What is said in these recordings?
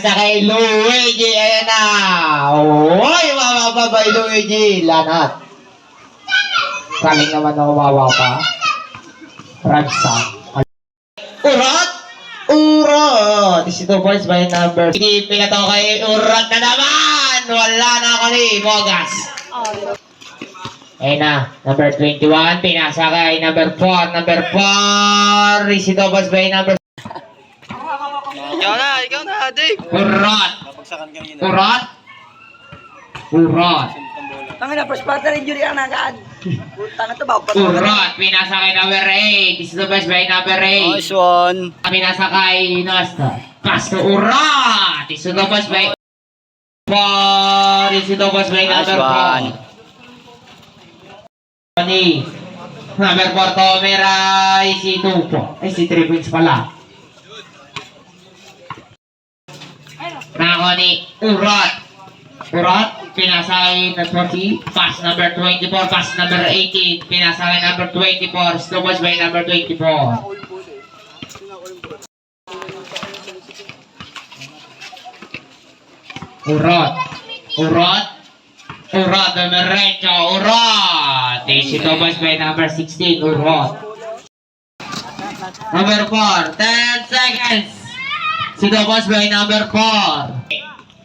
pinasa kay Luigi. Ayan na. Uy, mabababay Luigi. Lanat. Kaling naman na umawa pa. Ragsa. Urot. Urot. Is ito boys by number. Hindi pinato kay Urot na naman. Wala na ako ni Bogas. Ayan na. Number 21. Pinasa kay number 4. Number 4. Is ito boys by number. Ikaw na, Dave. Urot. Urot. Urot. Tangin na, first battle injury ang nagaan. Puta na to, babat. Urot. Pinasa kay number 8. Is ito boys by number 8. Nice one. Pinasa kay Nosta. Pasto Urot. Is ito boys by 4. Is ito boys by Nice number one. 4. Number 4 Tomera. Ay si Tupo. Ay si 3 points pala. Nako ni Urot. Urot, pinasa kay number 40, pass number 24, pass number 18, pinasa kay number 24, stopwatch by number 24. Urot. Urot. Urot, number 8, Urot. Stopwatch by number 16, Urot. Number 4, 10 seconds. Stopwatch by number 4.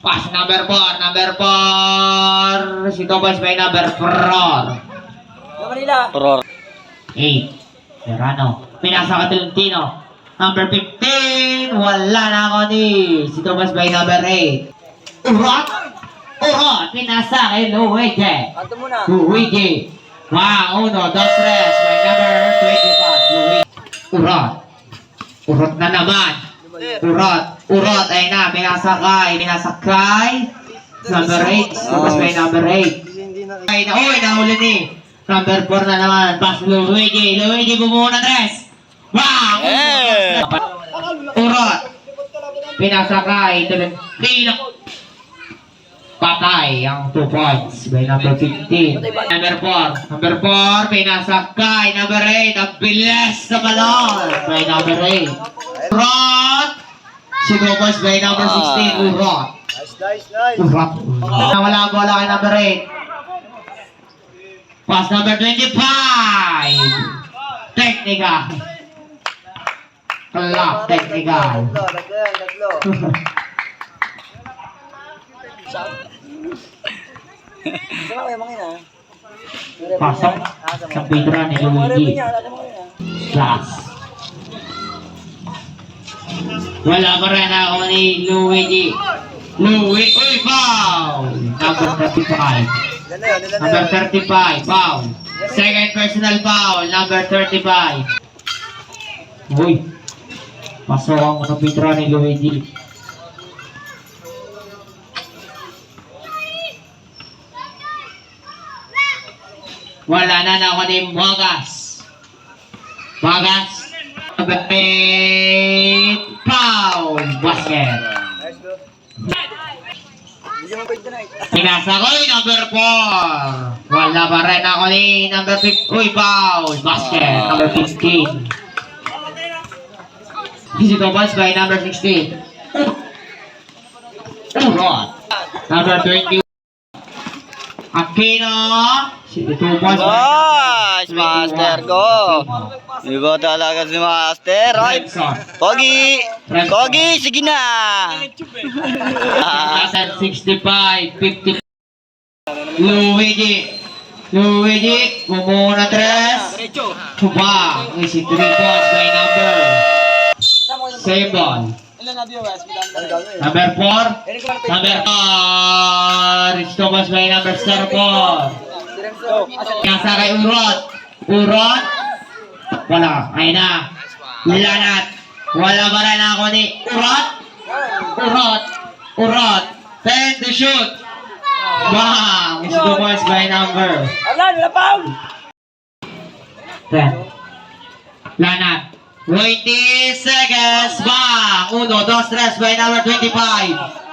Pass number 4, number 4. Stopwatch by number 4. Manila. Horror. 8. Serrano. Pinasa ka Tolentino. Number 15. Wala na ako ni. Stopwatch by number 8. Urot. Urot. Pinasa kay Luigi. Kanto muna. Luigi. Wow. 1, 2, 3. By number 25. Luigi. Urot. Urot na naman. Urot. Urot. Ayun na. Pinasakay. Number 8. Stopwatch by number 8. Ay na. Uy. Nahuli ni. Number 4 na naman. Pass Luigi. Luigi bumuna 3. Wow. Eh. Urot. Pinasakay. Tolentino. Patay ang 2 points by number 15. Number 4. Number 4, pinasakay. Number 8, ang bilis na balon by number 8. Urot. Si 2 points by number 16. Urot. Urot. Wala ang bola kay number 8. Pass number 25. Technical. Lock technical. Saan kayo mangina? Pasok sa pitra ni Luigi. Last. Wala pa rin ako ni Luigi. Luigi. Uy, foul! Number 35. Number 35, foul. Second personal foul, number 35. Uy. Pasok ang sa pitra ni Luigi. Wala na ako ni Bogas. Bogas. Number 8. Foul. Basket. Pinasa ko yung number 4. Wala pa rin ako ni number 5. Uy, foul. Basket. Number 15. Dito pass by number 16. Urot. Number 20. Aquino. Dito pass by Nice, Master. Go. Iba talaga si Master. Right. Pogi. Pogi, sige na. 65, 50. Luigi. Luigi. Mumuna 3. Tuba. Isi 3 points by number. Same ball. Number 4. Number 4. Stopwatch by number 4. Nasa kay Urot. Urot. Wala. Ayun na. Lanat. Wala ba rin ako ni Urot? Urot. Urot. 10 to shoot. Bang! Stopwatch by number. Alan, wala foul! 10. Lanat. 20 seconds. Bang! 1, 2, 3 by number 25.